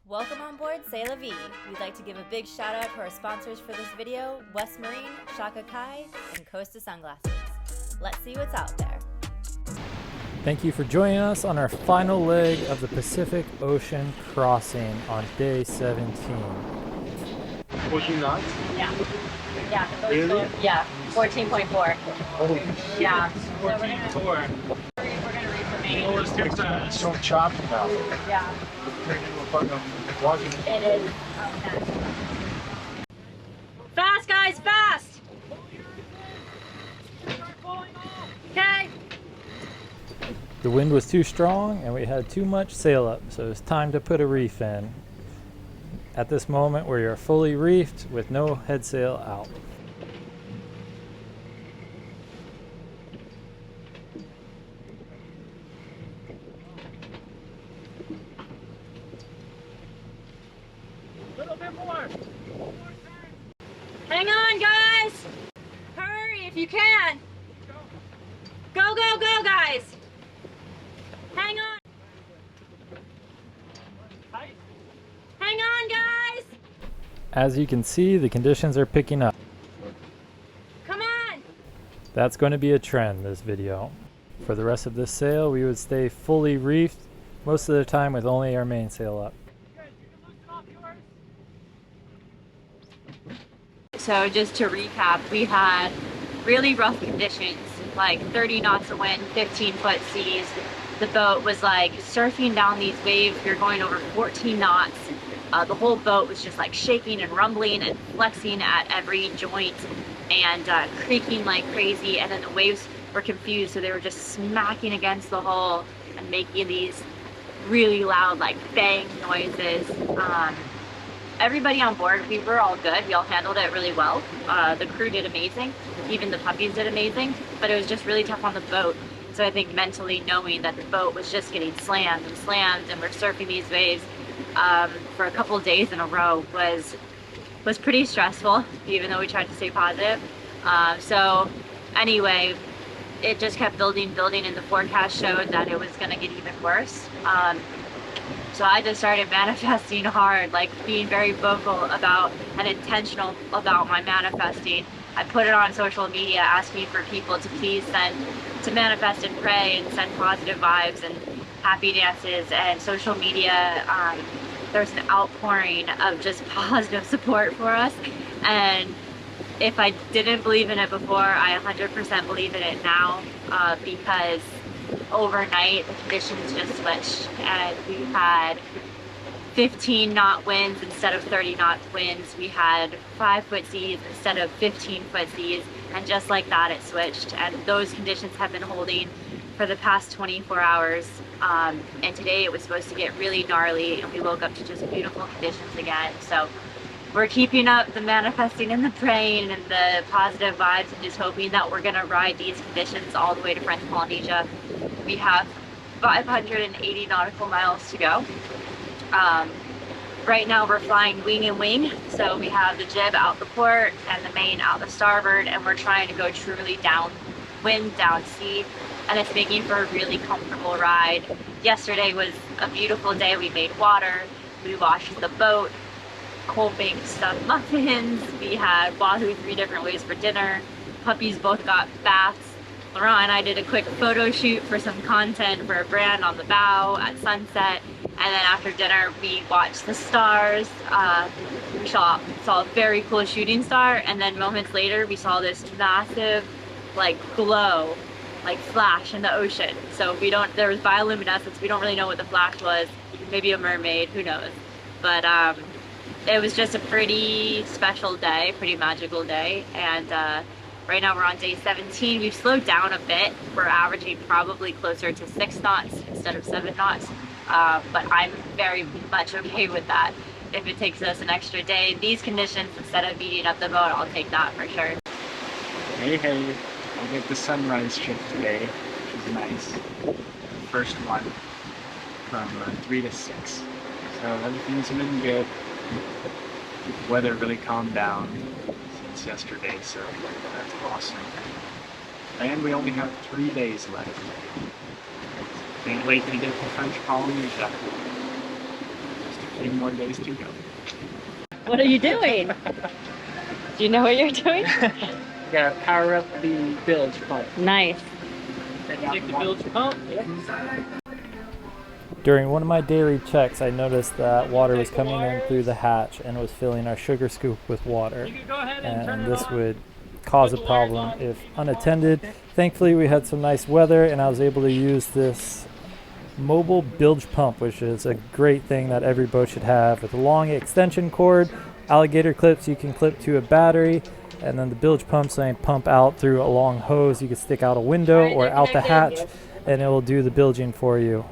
Welcome on board C'est La Vie. We'd like to give a big shout out to our sponsors for this video, West Marine, Shaka Kai, and Costa Sunglasses. Let's see what's out there. Thank you for joining us on our final leg of the Pacific Ocean crossing on day 17. 14 knots? Yeah. Yeah. Really? Yeah. 14.4. Oh, Yeah. 14.4. We're gonna read for me. Oh, it's so choppy now. Yeah. It is. Okay. Fast, guys, fast! Okay. The wind was too strong and we had too much sail up, so it's time to put a reef in. At this moment we are fully reefed with no head sail out. Little bit more. Hang on, guys! Hurry if you can! Go, go, go, guys! Hang on! Hang on, guys! As you can see, the conditions are picking up. Come on! That's going to be a trend this video. For the rest of this sail we would stay fully reefed most of the time with only our mainsail up. So just to recap, we had really rough conditions, like 30 knots of wind, 15-foot seas. The boat was like surfing down these waves. We were going over 14 knots. The whole boat was just like shaking and rumbling and flexing at every joint and creaking like crazy. And then the waves were confused, so they were just smacking against the hull and making these really loud like bang noises. Everybody on board, we were all good. We all handled it really well. The crew did amazing. Even the puppies did amazing. But it was just really tough on the boat. So I think mentally knowing that the boat was just getting slammed and we're surfing these waves for a couple of days in a row was pretty stressful, even though we tried to stay positive. So anyway, it just kept building, and the forecast showed that it was going to get even worse. So I just started manifesting hard, like being very vocal about and intentional about my manifesting. I put it on social media asking for people to please send to manifest and pray and send positive vibes and happy dances, and social media, there's an outpouring of just positive support for us. And if I didn't believe in it before, I 100% believe in it now, because overnight the conditions just switched and we had 15-knot winds instead of 30-knot winds. We had 5-foot seas instead of 15-foot seas, and just like that it switched, and those conditions have been holding for the past 24 hours. And today it was supposed to get really gnarly and we woke up to just beautiful conditions again. So we're keeping up the manifesting and the praying and the positive vibes and just hoping that we're gonna ride these conditions all the way to French Polynesia. We have 580 nautical miles to go. Right now we're flying wing and wing, so we have the jib out the port and the main out the starboard, and we're trying to go truly downwind, down sea, and it's making for a really comfortable ride. Yesterday was a beautiful day. We made water, we washed the boat, cold baked stuffed muffins, we had wahoo 3 different ways for dinner, puppies both got baths. Laurent and I did a quick photo shoot for some content for a brand on the bow at sunset, and then after dinner we watched the stars. We saw a very cool shooting star, and then moments later we saw this massive like glow, like flash in the ocean. So there was bioluminescence. We don't really know what the flash was. Maybe a mermaid, who knows. But it was just a pretty special day, pretty magical day. And right now we're on day 17. We've slowed down a bit. We're averaging probably closer to 6 knots instead of 7 knots. But I'm very much okay with that. If it takes us an extra day, these conditions, instead of beating up the boat, I'll take that for sure. Hey, I get the sunrise trip today, which is nice. First one from 3 to 6. So everything's been good. The weather really calmed down since yesterday, so that's awesome. And we only have 3 days left. Can't wait to get to French Polynesia. Just a 8 more days to go. What are you doing? Do you know what you're doing? Gotta power up the bilge pump. Nice. Take the bilge pump. During one of my daily checks, I noticed that water was coming in through the hatch and was filling our sugar scoop with water. And this would cause a problem if unattended. Thankfully, we had some nice weather and I was able to use this mobile bilge pump, which is a great thing that every boat should have, with a long extension cord, alligator clips you can clip to a battery, and then the bilge pumps I pump out through a long hose you can stick out a window or out the hatch, and it will do the bilging for you.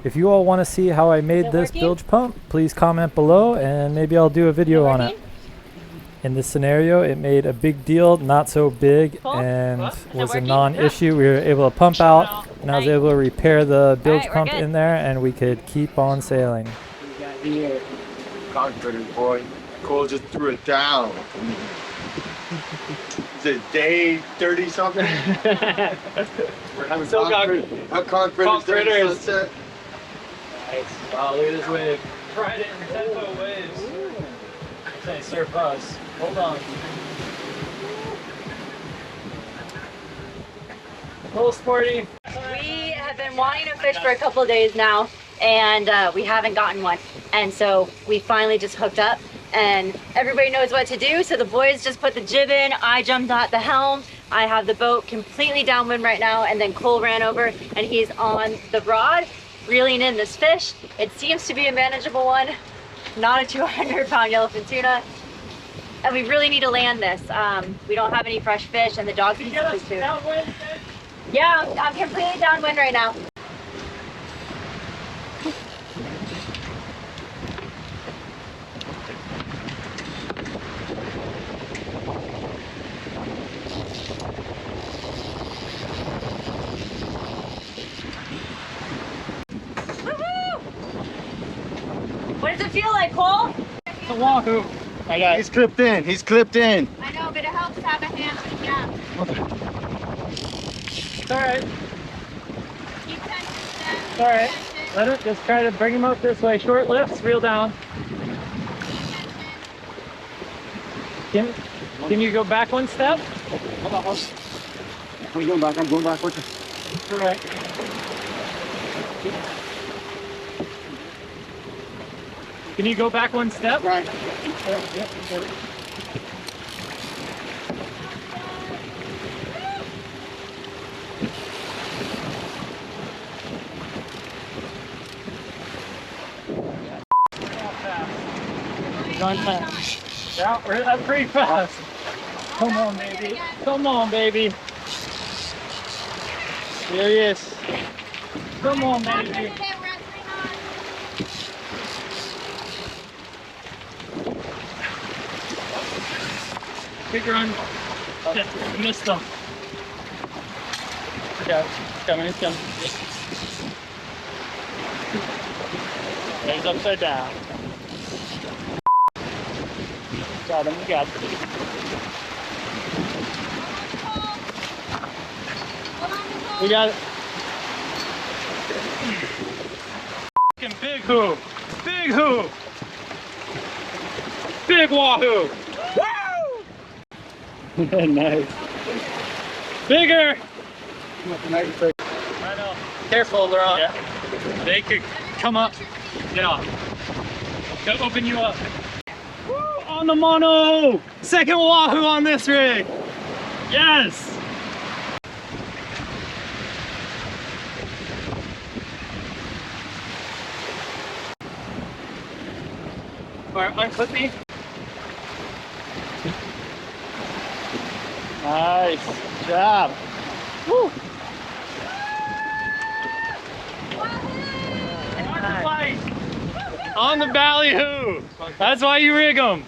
If you all want to see how I made this bilge pump, please comment below and maybe I'll do a video on it. In this scenario, it made a big deal, not so big, and was a non-issue. We were able to pump out, and I was able to repair the bilge pump in there, and we could keep on sailing. We got here. Conqueror, boy. Cole just threw it down. Is it day 30 something? We're having So Conquerors. Sunset. Nice. Wow, look at this wave. Trident and tempo waves. Say surf us. Hold on. A little sporty. We have been wanting to fish for a couple of days now, and we haven't gotten one. And so we finally just hooked up, and everybody knows what to do. So the boys just put the jib in. I jumped at the helm. I have the boat completely downwind right now, and then Cole ran over, and he's on the rod, reeling in this fish. It seems to be a manageable one, not a 200-pound yellowfin tuna. And we really need to land this. We don't have any fresh fish, and the dogs need to too. Yeah, I'm completely downwind right now. Woohoo! What does it feel like, Cole? It's a wahoo. I got He's clipped in. He's clipped in. I know, but it helps to have a hand with a gap. It's alright. Keep tension. It's alright. Let it just try to bring him up this way. Short lifts, reel down. Can you go back one step? Hold on, hold on. I'm going back. I'm going back with you. Alright. Can you go back one step? Right. Yep. Going fast. Yeah, that's pretty fast. Come on, baby. Come on, baby. There he is. Come on, baby. Big run. Shit, missed him. Yeah, it's coming, it's coming. He's upside down. Got him, we got him. We got it. Fucking big hoo. Big hoo. Big wahoo. Nice. Bigger. I know. Careful, they're on. Yeah. They could come up. Get off. They'll open you up. Woo, on the mono. Second wahoo on this rig. Yes. Alright, unclip me. Nice job. Woo. On the ballyhoo. That's why you rig them.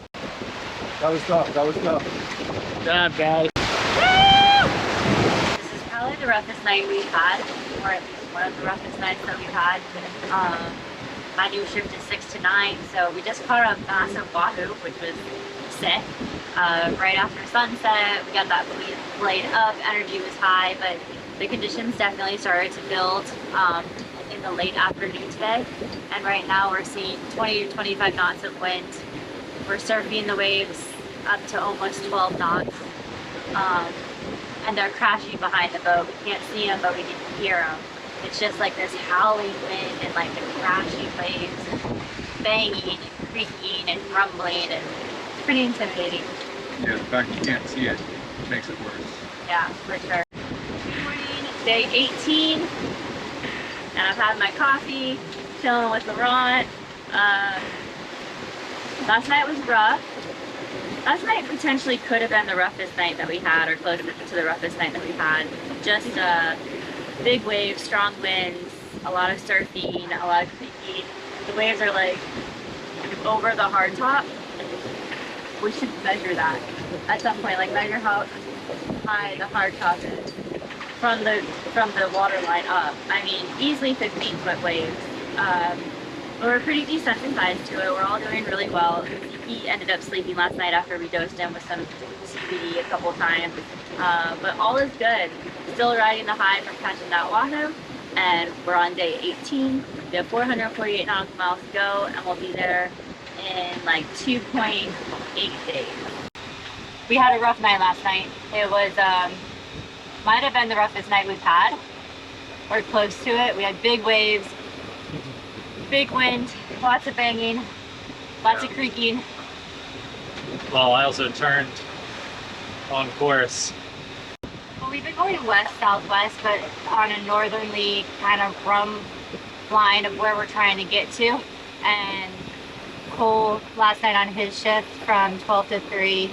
That was tough. That was tough. Good job, guys. This is probably the roughest night we've had, or at least one of the roughest nights that we've had. My new shift is 6 to 9, so we just caught a massive wahoo, which was sick. Right after sunset, we got that blade up, energy was high, but the conditions definitely started to build in the late afternoon today, and right now we're seeing 20 to 25 knots of wind. We're surfing the waves up to almost 12 knots, and they're crashing behind the boat. We can't see them, but we can hear them. It's just like this howling wind and like the crashing waves, banging and creaking and rumbling, and it's pretty intimidating. Yeah, the fact you can't see it makes it worse. Yeah, for sure. Good morning, day 18, and I've had my coffee, chilling with Laurent. Last night was rough. Last night potentially could have been the roughest night that we had, or close to the roughest night that we had. Just big waves, strong winds, a lot of surfing, a lot of creaking. The waves are like over the hard top. We should measure that at some point, like measure how high the hard top is from the water line up. I mean, easily 15-foot waves. We're pretty desensitized to it. We're all doing really well. He ended up sleeping last night after we dosed him with some CBD a couple times. But all is good. Still riding the high from catching that wahoo, and we're on day 18. We have 448 nautical miles to go, and we'll be there in like 2.8 days. We had a rough night last night. It was, might have been the roughest night we've had, or close to it. We had big waves, big wind, lots of banging, lots of creaking. Well, I also turned on course. Well, we've been going west-southwest, but on a northerly kind of rum line of where we're trying to get to. And Cole, last night on his shift from 12 to 3,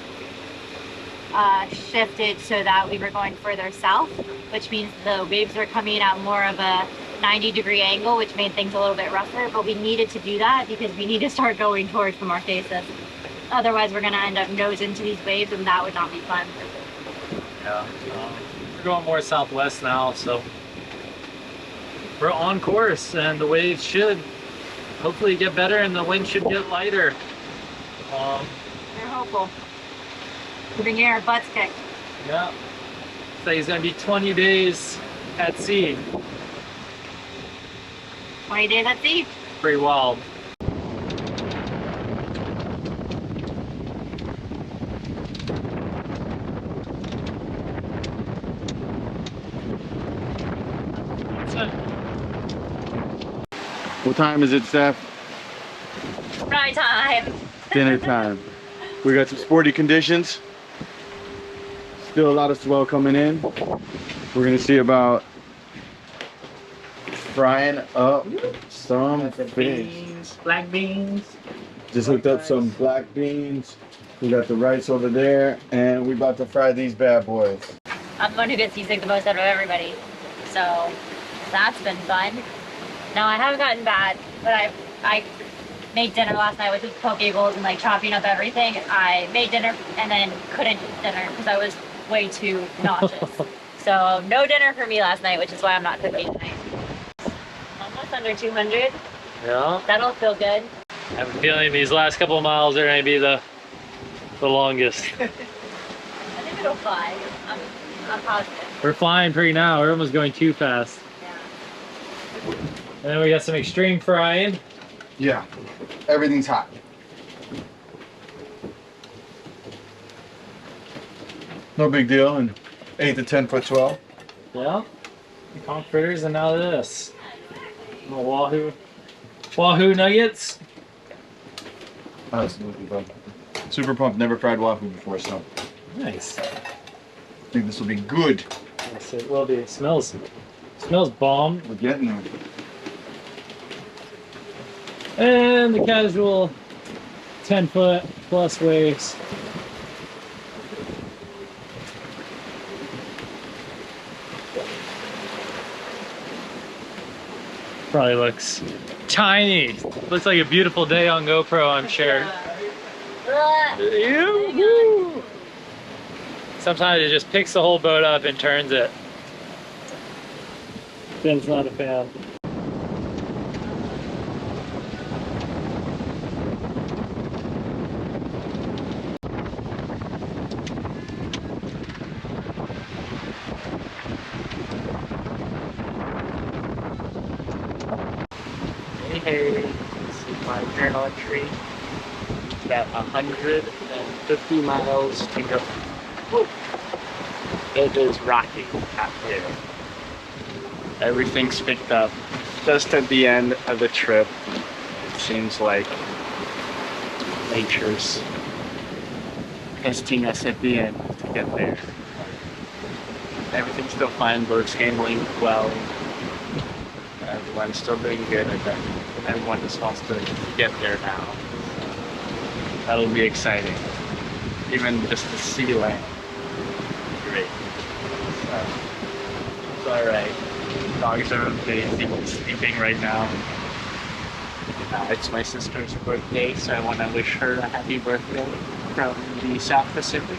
shifted so that we were going further south, which means the waves were coming at more of a 90-degree angle, which made things a little bit rougher, but we needed to do that because we need to start going towards the Marquesas. Otherwise, we're going to end up nose into these waves, and that would not be fun. Yeah, we're going more southwest now, so we're on course, and the waves should hopefully get better, and the wind should get lighter. We're hopeful. We've been getting our butts kicked. Yeah, so it's going to be 20 days at sea. 20 days at sea. Pretty wild. What time is it, Steph? Fry time. Dinner time. We got some sporty conditions. Still a lot of swell coming in. We're gonna see about frying up some fish. Beans, black beans. Just hooked up some black beans. We got the rice over there, and we about to fry these bad boys. I'm the one who gets seasick the most out of everybody. So that's been fun. No, I haven't gotten bad, but I made dinner last night with these poke bowls and like chopping up everything. I made dinner and then couldn't eat dinner because I was way too nauseous. So no dinner for me last night, which is why I'm not cooking tonight. Almost under 200. Yeah. That'll feel good. I have a feeling these last couple of miles are going to be the longest. I think it'll fly. I'm positive. We're flying pretty now. We're almost going too fast. Yeah. And then we got some extreme frying. Yeah, everything's hot. No big deal, and 8 to 10 foot swell. Yeah. Conch fritters, and now this. Little wahoo nuggets. Absolutely, bud. Super pumped. Never fried wahoo before, so Nice. I think this will be good. Yes, it will be. It smells bomb. We're getting there. And the casual 10-foot plus waves. Probably looks tiny. Looks like a beautiful day on GoPro, I'm sure. Yoo-hoo! Sometimes it just picks the whole boat up and turns it. Ben's not a fan. Okay, this is my journal entry. Got 150 miles to go. Woo. It is rocky out here. Everything's picked up just at the end of the trip. It seems like nature's testing us at the end to get there. Everything's still fine, birds handling well. Everyone's still doing good. Everyone just wants to get there now. That'll be exciting. Even just to see land. Great. So, it's alright. Dogs are okay. Sleeping right now. It's my sister's birthday, so I want to wish her a happy birthday from the South Pacific.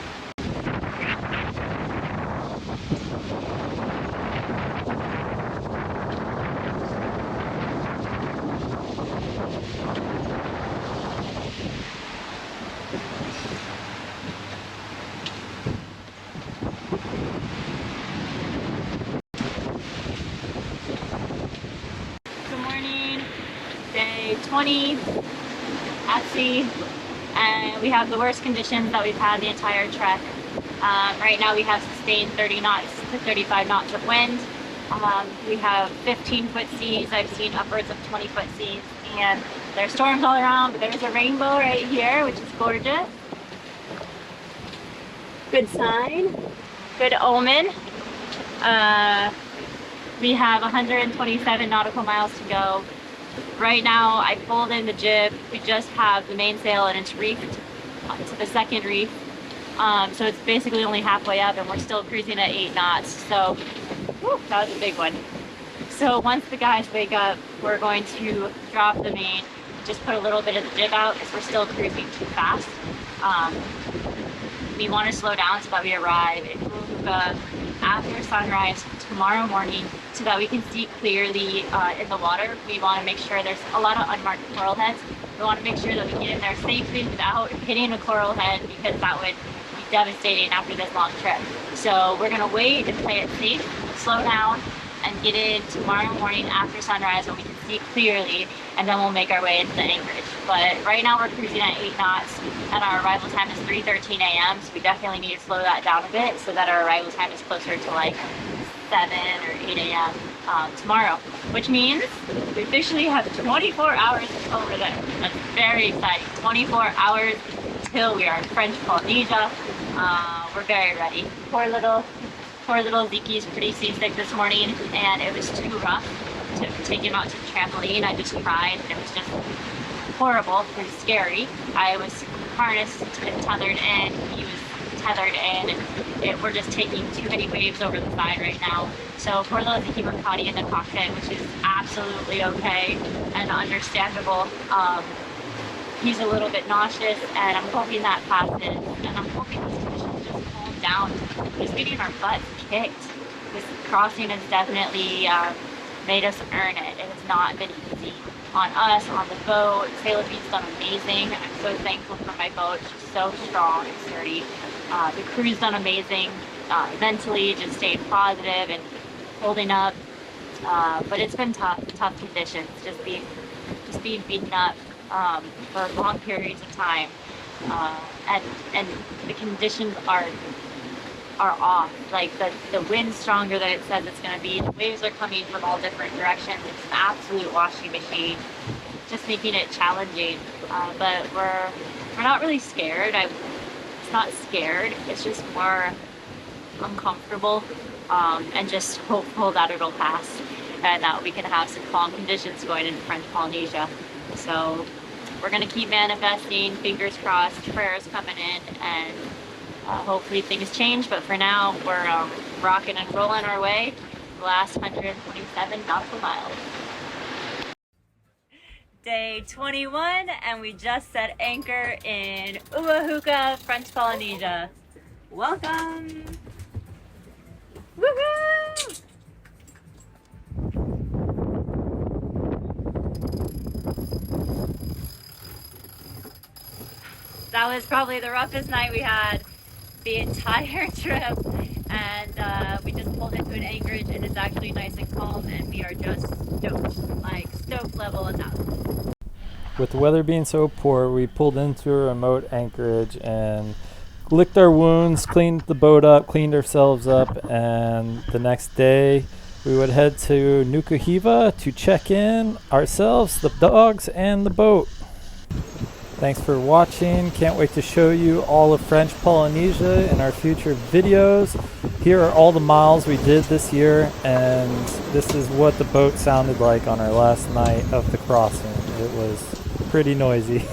Good morning, day 20 at sea, and we have the worst conditions that we've had the entire trek. Right now we have sustained 30 knots to 35 knots of wind. We have 15-foot seas. I've seen upwards of 20-foot seas, and there's storms all around, but there's a rainbow right here, which is gorgeous. Good sign, good omen. We have 127 nautical miles to go. Right now, I pulled in the jib. We just have the mainsail and it's reefed to the second reef. So it's basically only halfway up and we're still cruising at 8 knots. So, whew, that was a big one. So once the guys wake up, we're going to drop the main, just put a little bit of the jib out because we're still cruising too fast. We want to slow down so that we arrive in Ulahuka after sunrise tomorrow morning so that we can see clearly in the water. We want to make sure there's a lot of unmarked coral heads. We want to make sure that we get in there safely without hitting a coral head because that would be devastating after this long trip. So we're going to wait and play it safe, slow down, and get in tomorrow morning after sunrise when we can see clearly, and then we'll make our way into the anchorage. But right now we're cruising at 8 knots and our arrival time is 3:13 a.m. So we definitely need to slow that down a bit so that our arrival time is closer to like 7 or 8 a.m. Tomorrow, which means we officially have 24 hours over there. That's very exciting. 24 hours till we are in French Polynesia. We're very ready. Poor little Zeke's pretty seasick this morning, and it was too rough to take him out to the trampoline. I just tried, and it was just horrible, pretty scary. I was harnessed and tethered in, he was tethered in, and we're just taking too many waves over the side right now. So poor little Zeke Makati in the cockpit, which is absolutely okay and understandable. He's a little bit nauseous, and I'm hoping that passes, and I'm hoping these conditions just calm down. We're just getting our butts kicked. This crossing has definitely made us earn it. It has not been easy on us, on the boat. Sailor Beat's done amazing. I'm so thankful for my boat. She's so strong and sturdy. The crew's done amazing. Mentally, just staying positive and holding up. But it's been tough conditions. Just being beaten up for long periods of time. And the conditions are off. Like the wind's stronger than it says it's going to be. The waves are coming from all different directions. It's an absolute washing machine, just making it challenging. But we're not really scared. It's not scared. It's just more uncomfortable and just hopeful that it'll pass and that we can have some calm conditions going into French Polynesia. So we're going to keep manifesting, fingers crossed, prayers coming in, and hopefully things change. But for now, we're rocking and rolling our way the last 127 nautical miles. Day 21, and we just set anchor in Ulahuka, French Polynesia. Welcome! Woohoo! That was probably the roughest night we had the entire trip, and We just pulled into an anchorage and it's actually nice and calm, and we are just stoked, like stoked level 1,000. With the weather being so poor, we pulled into a remote anchorage and licked our wounds, cleaned the boat up, cleaned ourselves up, and the next day we would head to Nuku Hiva to check in ourselves, the dogs, and the boat. Thanks for watching. Can't wait to show you all of French Polynesia in our future videos. Here are all the miles we did this year, and this is what the boat sounded like on our last night of the crossing. It was pretty noisy.